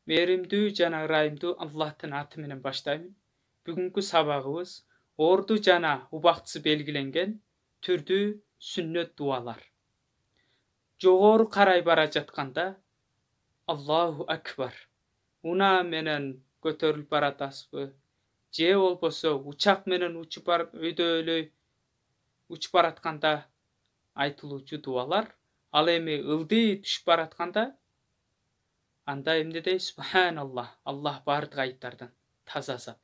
Mehrimdүү жана ырайымдуу Аллахтын аты менен баштайм. Бүгүнкү сабагыбыз орду жана убактысы белгиленген түрдүү сүннөт дуалар. Жогору карай бара жатканда Аллаху акбар унаа менен көтөрүлүп баратасызбы? Же болбосо учак менен учуп барып өйдөлөй учуп баратканда айтылуучу дуалар. Ал эми ылдый түшүп баратканда анда эмне дейт? Субханаллах. Аллах бардык айыптардан таза зат.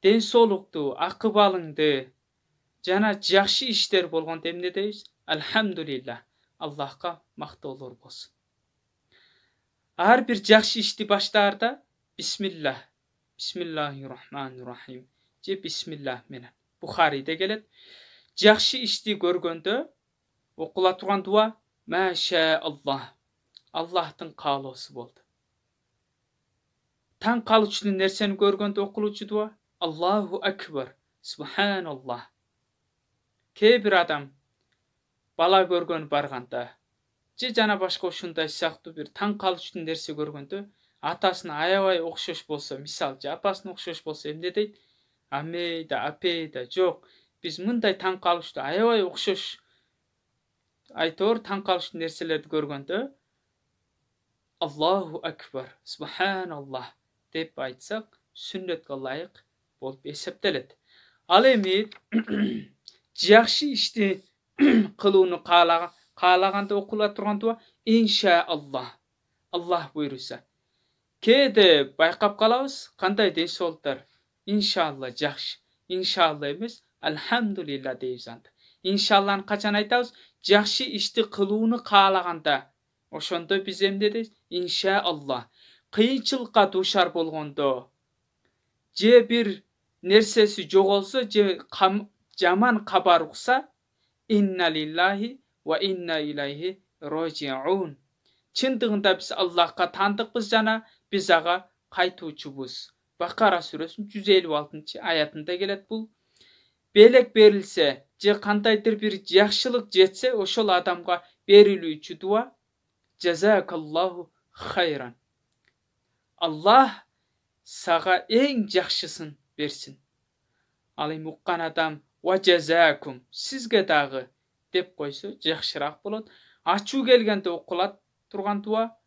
Ден соолукту, акыбалыңды жана жакшы иштер болгондо эмне дейбиз? Алхамдулилlah. Аллахка мактоолор болсун. Ар бир жакшы ишти баштаарда бисмиллах, бисмиллахир-рахманир-рахим же бисмиллах менен. Бухариде келет. Жакшы ишти көргөндө окула турган дуа Маша Аллах. Аллахтын каалоосу болду. Таң калуучу нерсени көргөндө окулуучу дуа Аллаху акбар, Субханаллах. Кээ бир адам бала көргөн барганда же жана башка ушундай сыяктуу бир таң калуучу нерсе көргөндө атасына аябай окшош болсо, мисалы же апасына окшош болсо эмне дейт? Амейда, апейда, жок. Биз мындай таң калуучу аябай окшош айтор таң калуучу нерселерди көргөндө Аллаху акбар, Субханаллах деп айтсак, сүннөткө ылайык болуп эсептелет. Ал эми жакшы ишти кылууну каалаганда окула турган дуа иншааллах. Аллах буйруса. Кээде байкап калабыз, кандай ден соолуктар? Иншаалла жакшы. Иншаалла эмес, алхамдулилlah дейбиз анда. Иншаалланы качан айтабыз? Жакшы ишти кылууну каалаганда. Ошондо биз эмне дейбиз? Иншааллах. Кыйынчылыкка дуушар болгондо же бир нерсеси жоголсо же жаман кабар укса инна лиллахи ва инна илайхи ражиун. Чындыгында биз Аллахка таандыкпыз жана биз ага кайтуучубуз. Бакара сүрөсүнүн 156 аятында келет бул. Белек берилсе же кандайдыр бир жакшылык жетсе, ошол адамга берилүүчү дуа Жазакаллаху хайран. Аллах сага эң жакшысын берсин. Ал эми уккан адам ва жазакум сизге дагы деп койсо жакшыраак болот. Ачуу келгенде окулат турган дуа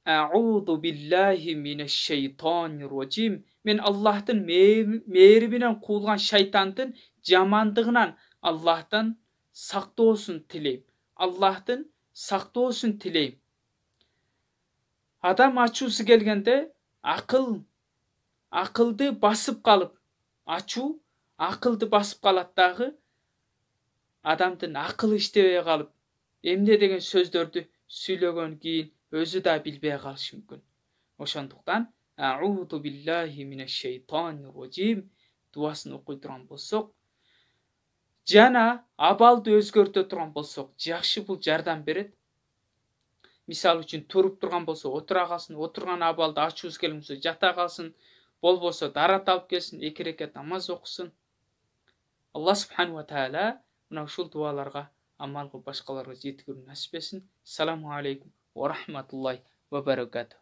А'уду биллахи минеш шейтанир раджим. Мен Аллахтын мээриминен куулган шайтандын жамандыгынан Аллахтан сактоосун тилейм. Аллахтын сактоосун тилейм. Адам ачуусу келгенде акылды басып калып, ачуу акылды басып калат дагы, адамдын акылы иштебей калып, эмне деген сөздөрдү сүйлөгөн кийин өзү да билбей калышы мүмкүн. Ошондуктан А'уду биллахи минеш шейтанир раджим дуасын окуй турган болсок, жана абалды өзгөртө турган болсок, жакшы бул жардам берет. Мисалы үчүн туруп турган болсо отура калсын, отурган абалды ачуусу келмесе жата калсын, болбосо дарат алып келсин, 2 рекат намаз окусун. Аллах субхану ва таала мына ушул дуаларга амал кылып башкаларга жеткирүүнү насип этсин. Саламу алейкум ва рахматуллахи ва баракатух.